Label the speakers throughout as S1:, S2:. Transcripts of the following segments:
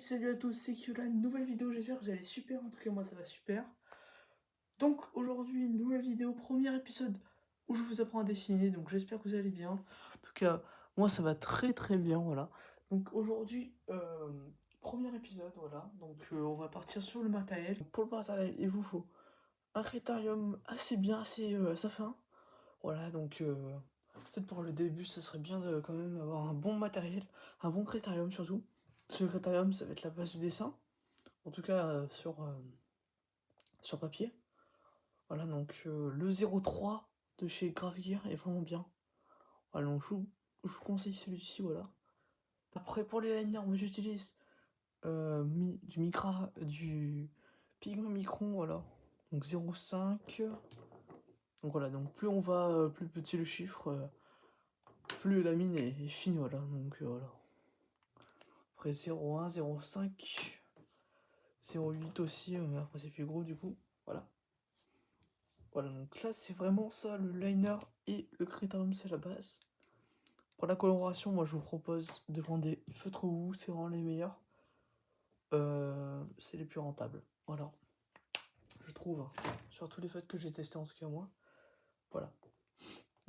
S1: salut à tous, c'est Kyola, nouvelle vidéo, j'espère que vous allez super, en tout cas moi ça va super. Donc aujourd'hui, une nouvelle vidéo, premier épisode où je vous apprends à dessiner, donc j'espère que vous allez bien. En tout cas, moi ça va très très bien, voilà. Donc aujourd'hui, premier épisode, voilà, donc on va partir sur le matériel. Donc, pour le matériel, il vous faut un critérium assez bien, assez fin. Voilà, donc peut-être pour le début, ça serait bien de quand même avoir un bon matériel, un bon critérium surtout. Ce critérium, ça va être la base du dessin, en tout cas sur papier. Voilà, donc le 03 de chez Gravegear est vraiment bien. Voilà, donc je vous conseille celui-ci, voilà. Après, pour les liners, moi j'utilise du Pigment Micron, voilà. Donc 0,5. Donc voilà, donc plus on va, plus petit le chiffre, plus la mine est fine, voilà. Donc voilà. Après 0,1, 0,5, 0,8 aussi, mais après c'est plus gros du coup. Voilà. Voilà, donc là c'est vraiment ça, le liner et le critérium c'est la base. Pour la coloration, moi je vous propose de prendre des feutres roux, c'est vraiment les meilleurs. C'est les plus rentables. Voilà. Je trouve, hein. Sur tous les feutres que j'ai testés en tout cas moi. Voilà.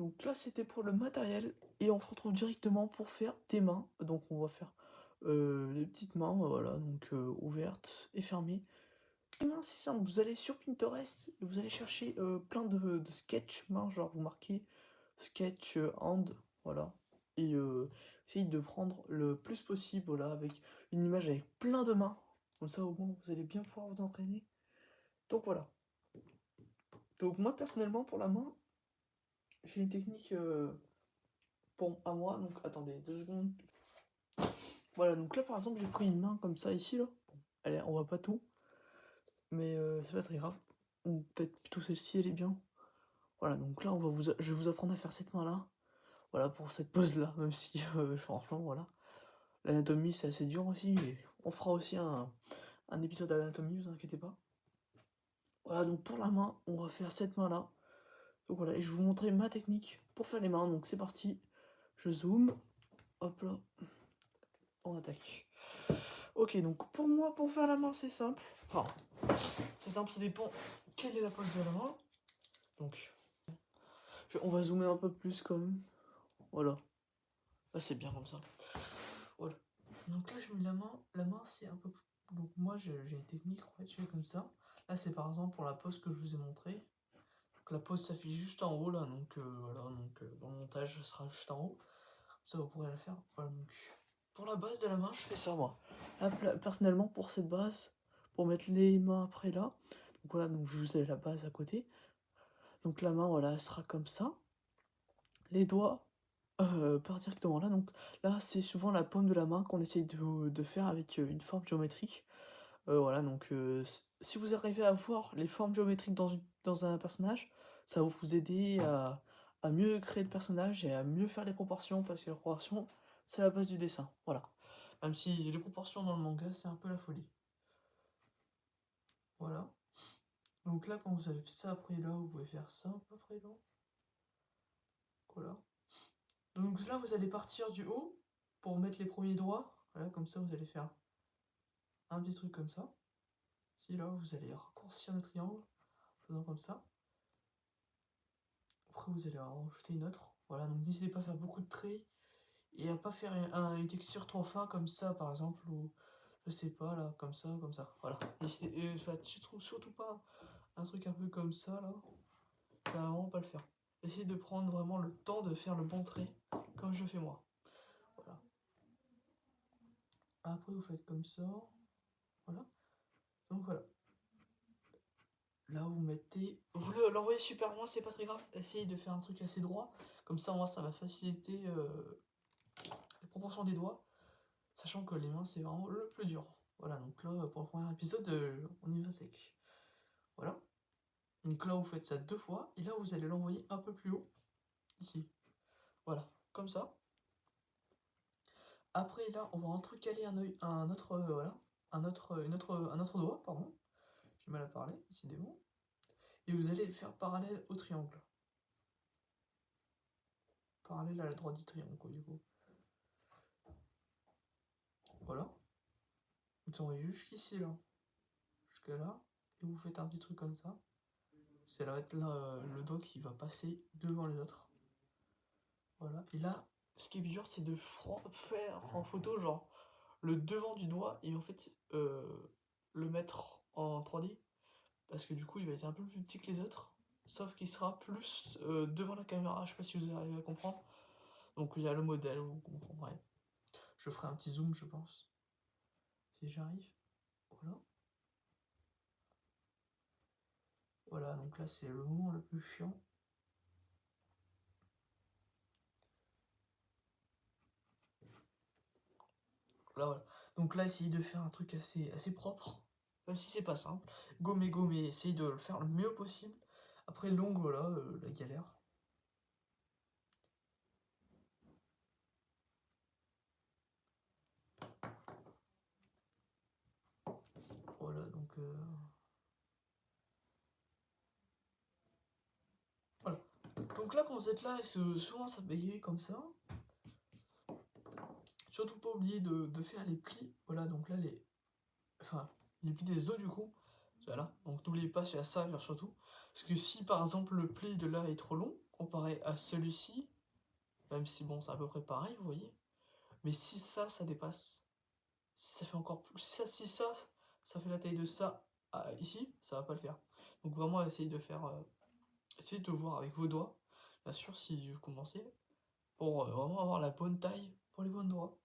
S1: Donc là c'était pour le matériel et on se retrouve directement pour faire des mains. Donc on va faire des petites mains, voilà, donc ouvertes et fermées. Les mains c'est simple, vous allez sur Pinterest et vous allez chercher plein de sketch mains, genre vous marquez sketch hand, voilà. Et essayez de prendre le plus possible, voilà, avec une image avec plein de mains. Comme ça au moins vous allez bien pouvoir vous entraîner. Donc voilà. Donc moi personnellement pour la main, j'ai une technique à moi, donc attendez 2 secondes. Voilà, donc là par exemple j'ai pris une main comme ça ici là. Bon, allez, on voit pas tout, mais c'est pas très grave. Ou peut-être plutôt celle-ci elle est bien. Voilà, donc là je vais vous apprendre à faire cette main là. Voilà pour cette pose là, même si franchement voilà. L'anatomie c'est assez dur aussi, et on fera aussi un épisode d'anatomie, vous inquiétez pas. Voilà, donc pour la main, on va faire cette main là. Donc voilà, et je vais vous montrer ma technique pour faire les mains, donc c'est parti. Je zoome, hop là, on attaque. Ok, donc pour moi, pour faire la main, c'est simple. Enfin, c'est simple, ça dépend quelle est la pose de la main. Donc, on va zoomer un peu plus quand même. Voilà. Là, c'est bien comme ça. Voilà. Donc là, je mets la main, c'est un peu... Donc moi, j'ai une technique, en fait, je fais comme ça. Là, c'est par exemple pour la pose que je vous ai montré. Donc la pose s'affiche juste en haut, là, donc voilà, donc dans le montage, ça sera juste en haut. Comme ça, vous pourrez la faire. Voilà, donc pour la base de la main, je fais ça, moi. Là, personnellement, pour cette base, pour mettre les mains après là, donc voilà, donc vous avez la base à côté. Donc la main, voilà, elle sera comme ça. Les doigts partent directement là. Donc là, c'est souvent la paume de la main qu'on essaye de faire avec une forme géométrique. Voilà, donc si vous arrivez à voir les formes géométriques dans un personnage, ça va vous aider à mieux créer le personnage et à mieux faire les proportions, parce que les proportions, c'est la base du dessin. Voilà. Même si les proportions dans le manga, c'est un peu la folie. Voilà. Donc là, quand vous avez fait ça après là, vous pouvez faire ça à peu près là. Voilà. Donc là, vous allez partir du haut pour mettre les premiers doigts. Voilà, comme ça, vous allez faire un petit truc comme ça. Si là, vous allez raccourcir le triangle, en faisant comme ça. Après, vous allez en rajouter une autre. Voilà, donc n'hésitez pas à faire beaucoup de traits et à pas faire une texture trop fin comme ça, par exemple, ou je sais pas, là, comme ça, comme ça. Voilà. Je trouve surtout pas un truc un peu comme ça, là. Ça va vraiment pas le faire. Essayez de prendre vraiment le temps de faire le bon trait, comme je fais moi. Voilà. Après, vous faites comme ça. Voilà. Donc voilà. Là, vous mettez... Vous l'envoyez super loin, c'est pas très grave. Essayez de faire un truc assez droit. Comme ça, moi, ça va faciliter les proportions des doigts. Sachant que les mains, c'est vraiment le plus dur. Voilà, donc là, pour le premier épisode, on y va sec. Voilà. Donc là, vous faites ça 2 fois. Et là, vous allez l'envoyer un peu plus haut. Ici. Voilà, comme ça. Après, là, on va entrecaler un autre, voilà. Un autre doigt, pardon. J'ai mal à parler, décidément. Et vous allez le faire parallèle au triangle. Parallèle à la droite du triangle, quoi, du coup. Voilà. vous envoyez jusqu'ici, là, jusque là, et vous faites un petit truc comme ça. C'est là, le doigt qui va passer devant les autres. Voilà, et là, ce qui est dur, c'est de faire en photo, genre, le devant du doigt, et en fait, le mettre en 3D, parce que du coup, il va être un peu plus petit que les autres, sauf qu'il sera plus devant la caméra, je sais pas si vous arrivez à comprendre. Donc il y a le modèle, vous comprendrez. Je ferai un petit zoom, je pense, si j'arrive. Voilà. Voilà, donc là, c'est le moment le plus chiant. Là, voilà. Donc là, essayez de faire un truc assez propre, même si c'est pas simple. Gommer, essayez de le faire le mieux possible. Après, l'ongle, voilà, la galère. Voilà, donc... Voilà. Donc là, quand vous êtes là, souvent ça bégaye comme ça. Surtout pas oublier de faire les plis. Voilà, donc là, les plis des os, du coup. Voilà, donc n'oubliez pas, c'est à ça surtout. Parce que si par exemple le pli de là est trop long, comparé à celui-ci, même si bon, c'est à peu près pareil, vous voyez. Mais si ça dépasse, si ça fait encore plus, ça fait la taille de ça ici, ça va pas le faire. Donc vraiment, essayez de voir avec vos doigts, bien sûr, si vous commencez, pour vraiment avoir la bonne taille pour les bons doigts.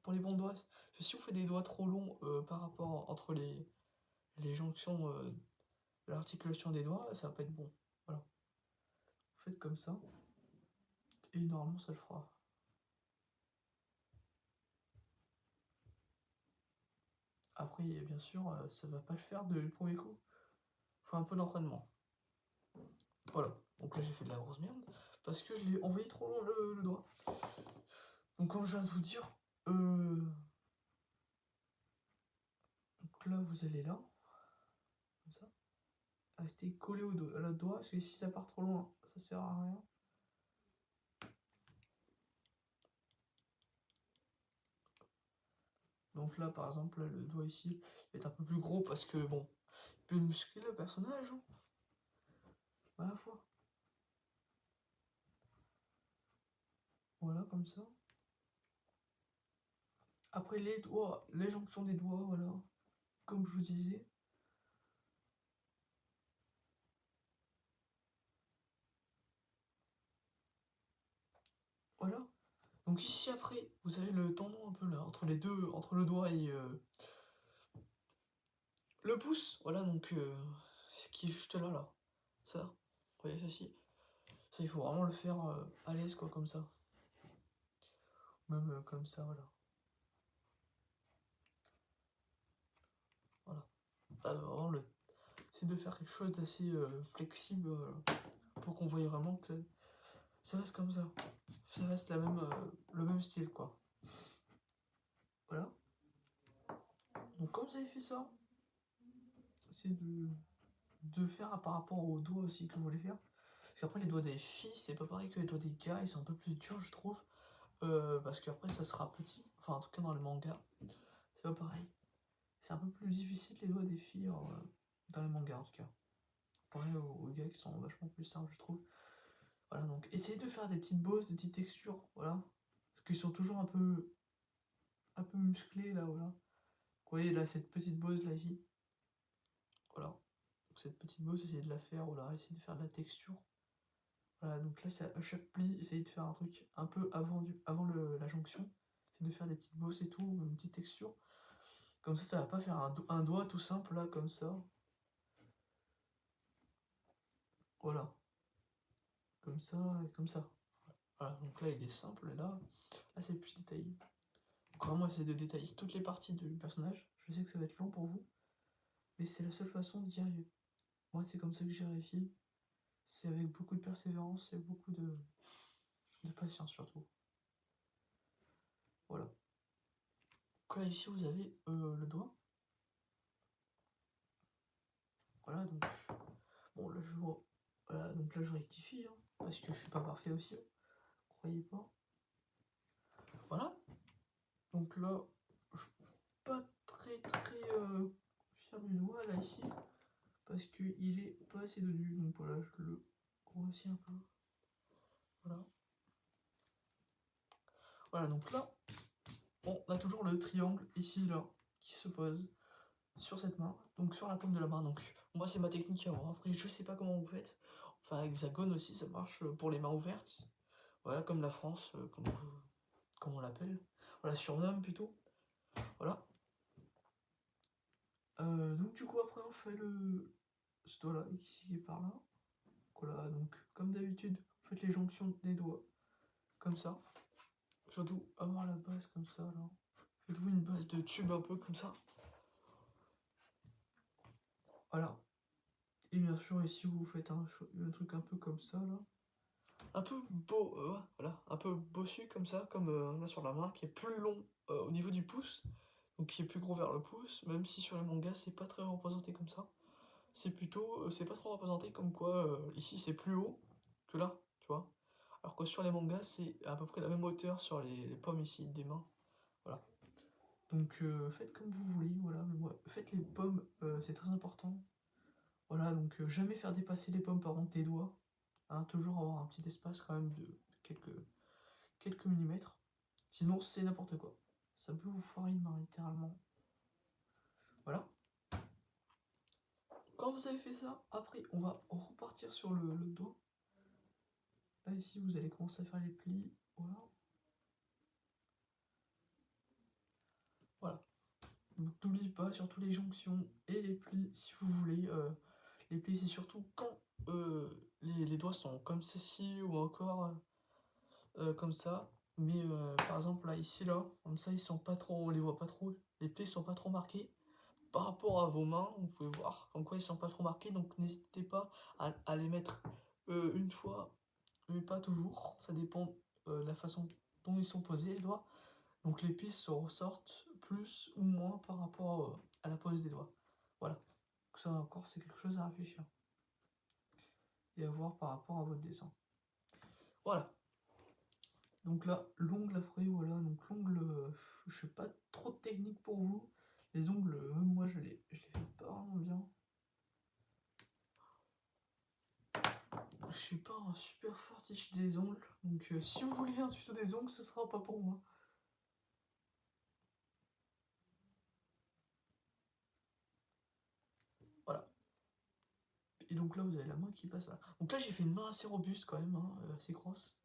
S1: Parce que si on fait des doigts trop longs par rapport entre les jonctions de l'articulation des doigts, ça va pas être bon. Voilà. Vous faites comme ça, et normalement ça le fera. Après, bien sûr, ça va pas le faire du premier coup. Faut un peu d'entraînement. Voilà. Donc là, j'ai fait de la grosse merde, parce que je l'ai envoyé trop loin le doigt. Donc comme je viens de vous dire, donc là, vous allez là, comme ça. Restez collé à la doigt, parce que si ça part trop loin, ça sert à rien. Donc là, par exemple, là, le doigt ici va être un peu plus gros parce que, bon, il peut muscler le personnage, hein, à la fois. Voilà, comme ça. Après, les doigts, les jonctions des doigts, voilà, comme je vous disais. Voilà. Donc ici, après, vous avez le tendon un peu là, entre les deux, entre le doigt et le pouce. Voilà, donc, ce qui est juste là, là. Ça, vous voyez ceci. Ça, il faut vraiment le faire à l'aise, quoi, comme ça. Même comme ça, voilà. Voilà. Vraiment, c'est de faire quelque chose d'assez flexible pour qu'on voie vraiment que ça reste comme ça. Ça reste le même style, quoi. Voilà. Donc, comme vous avez fait ça, c'est de faire par rapport aux doigts aussi que vous voulez faire. Parce qu'après, les doigts des filles, c'est pas pareil que les doigts des gars, ils sont un peu plus durs, je trouve. Parce qu'après, ça sera petit. Enfin, en tout cas, dans le manga, c'est pas pareil. C'est un peu plus difficile, les doigts des filles, dans les mangas, en tout cas. Pareil aux gars qui sont vachement plus simples, je trouve. Voilà, donc essayez de faire des petites bosses, des petites textures, voilà. Parce qu'ils sont toujours un peu musclés, là, voilà. Vous voyez, là, cette petite bosse, là, ici. Voilà. Donc, cette petite bosse, essayez de la faire, voilà. Essayez de faire de la texture. Voilà, donc là, c'est à chaque pli, essayez de faire un truc un peu avant la jonction. Essayez de faire des petites bosses et tout, une petite texture. Comme ça va pas faire un doigt tout simple, là, comme ça. Voilà. Comme ça et comme ça. Voilà, donc là, il est simple, là c'est plus détaillé. Donc vraiment, essayez de détailler toutes les parties du personnage. Je sais que ça va être long pour vous, mais c'est la seule façon d'y arriver. Moi, c'est comme ça que j'y réussi. C'est avec beaucoup de persévérance et beaucoup de patience surtout. Voilà. Donc là, ici, vous avez le doigt. Voilà, donc... Bon, là, voilà, donc là, je rectifie, hein, parce que je suis pas parfait aussi. Croyez pas. Voilà. Donc là, je suis pas très très fier du doigt là ici, parce qu'il est pas assez dodu, donc voilà, je le grossis un peu. Voilà. Voilà, donc là, on a toujours le triangle ici, là, qui se pose sur cette main, donc sur la paume de la main. Donc moi, c'est ma technique à moi. Après, je sais pas comment vous faites. Enfin, hexagone aussi, ça marche pour les mains ouvertes. Voilà, comme la France, comme on l'appelle. Voilà, surnomme plutôt. Voilà. Donc du coup, après, on fait ce doigt-là, ici qui est par là. Voilà, donc comme d'habitude, vous faites les jonctions des doigts, comme ça. Surtout avoir la base comme ça, là. Faites-vous une base de tube un peu comme ça. Voilà. Et bien sûr, ici, vous faites un truc un peu comme ça, là. Un peu beau, voilà, un peu bossu comme ça, comme on a sur la main, qui est plus long au niveau du pouce, donc qui est plus gros vers le pouce, même si sur les mangas, c'est pas très représenté comme ça. C'est plutôt, c'est pas trop représenté comme quoi, ici, c'est plus haut que là, tu vois. Alors que sur les mangas, c'est à peu près la même hauteur sur les pommes ici des mains. Voilà. Donc faites comme vous voulez, voilà. Mais moi, faites les pommes, c'est très important. Voilà, donc jamais faire dépasser les pommes par contre des doigts. Hein, toujours avoir un petit espace quand même de quelques millimètres. Sinon, c'est n'importe quoi. Ça peut vous foirer une main, littéralement. Voilà. Quand vous avez fait ça, après, on va repartir sur le dos. Là, ici, vous allez commencer à faire les plis. Voilà. Voilà. Donc, n'oubliez pas, surtout les jonctions et les plis, si vous voulez. Les plis, c'est surtout quand les doigts sont comme ceci ou encore comme ça. Mais par exemple, là, ici, là, comme ça, ils sont pas trop, on les voit pas trop. Les plis sont pas trop marqués. Par rapport à vos mains, vous pouvez voir comme quoi ils sont pas trop marqués. Donc, n'hésitez pas à les mettre une fois, mais pas toujours. Ça dépend de la façon dont ils sont posés, les doigts. Donc les pistes se ressortent plus ou moins par rapport à la pose des doigts. Voilà. Donc ça encore, c'est quelque chose à réfléchir. Et à voir par rapport à votre dessin. Voilà. Donc là, l'ongle après, voilà. Donc l'ongle, je sais pas trop de technique pour vous. Les ongles, même moi, je les fais pas vraiment bien. Je suis pas un super fortiche des ongles. Donc si vous voulez un tuto des ongles, ce sera pas pour moi. Voilà. Et donc là, vous avez la main qui passe là. Donc là, j'ai fait une main assez robuste quand même, hein, assez grosse.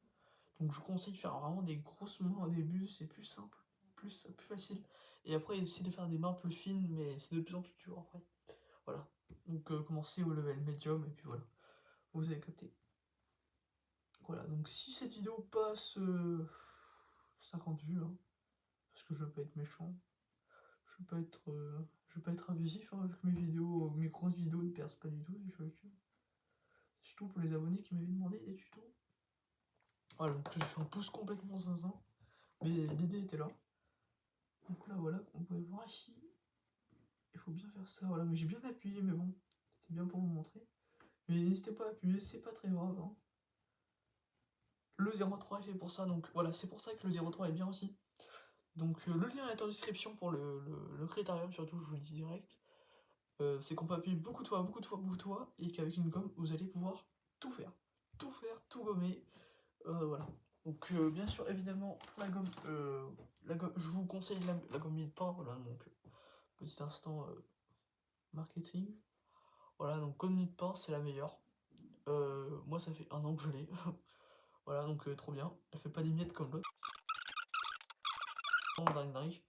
S1: Donc je vous conseille de faire vraiment des grosses mains au début, c'est plus simple, plus facile. Et après, essayez de faire des mains plus fines, mais c'est de plus en plus dur après. Voilà. Donc commencez au level medium, et puis voilà. Vous avez capté. Voilà, donc si cette vidéo passe 50 vues, hein, parce que je veux pas être méchant, je veux pas être abusif, hein, vu que mes grosses vidéos ne percent pas du tout sur YouTube. Surtout pour les abonnés qui m'avaient demandé des tutos. Voilà, donc j'ai fait un pouce complètement zinzin, mais l'idée était là. Donc là, voilà, on peut voir ici. Il faut bien faire ça, voilà, mais j'ai bien appuyé, mais bon, c'était bien pour vous montrer. Mais n'hésitez pas à appuyer, c'est pas très grave. Hein. Le 03 est fait pour ça, donc voilà, c'est pour ça que le 03 est bien aussi. Donc le lien est en description pour le Crétarium, surtout, je vous le dis direct. C'est qu'on peut appuyer beaucoup de fois, et qu'avec une gomme, vous allez pouvoir tout faire. Tout faire, tout gommer, voilà. Donc bien sûr, évidemment, pour la gomme, je vous conseille la gomme mille-pain, voilà, donc petit instant marketing. Voilà, donc gomme mille-pain, c'est la meilleure. Moi, ça fait 1 an que je l'ai. Voilà, donc trop bien. Elle fait pas des miettes comme l'autre. Dingue.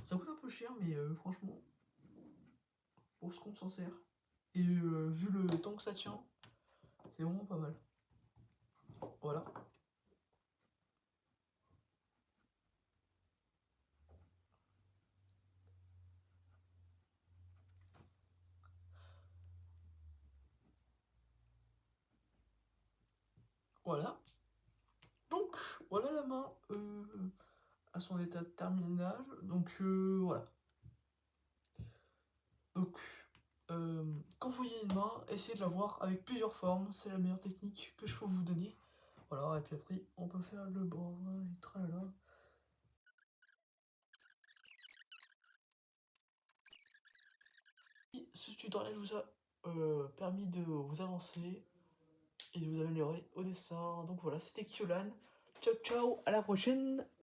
S1: Ça coûte un peu cher, mais franchement, pour ce qu'on s'en sert, et vu le temps que ça tient, c'est vraiment pas mal. Voilà. Voilà. Donc, voilà la main à son état terminal. Donc, voilà. Donc, quand vous voyez une main, essayez de la voir avec plusieurs formes. C'est la meilleure technique que je peux vous donner. Voilà, et puis après, on peut faire le bras, et tralala. ce tutoriel vous a permis de vous avancer et de vous améliorer au dessin. Donc voilà, c'était Kyolan. Ciao ciao, à la prochaine.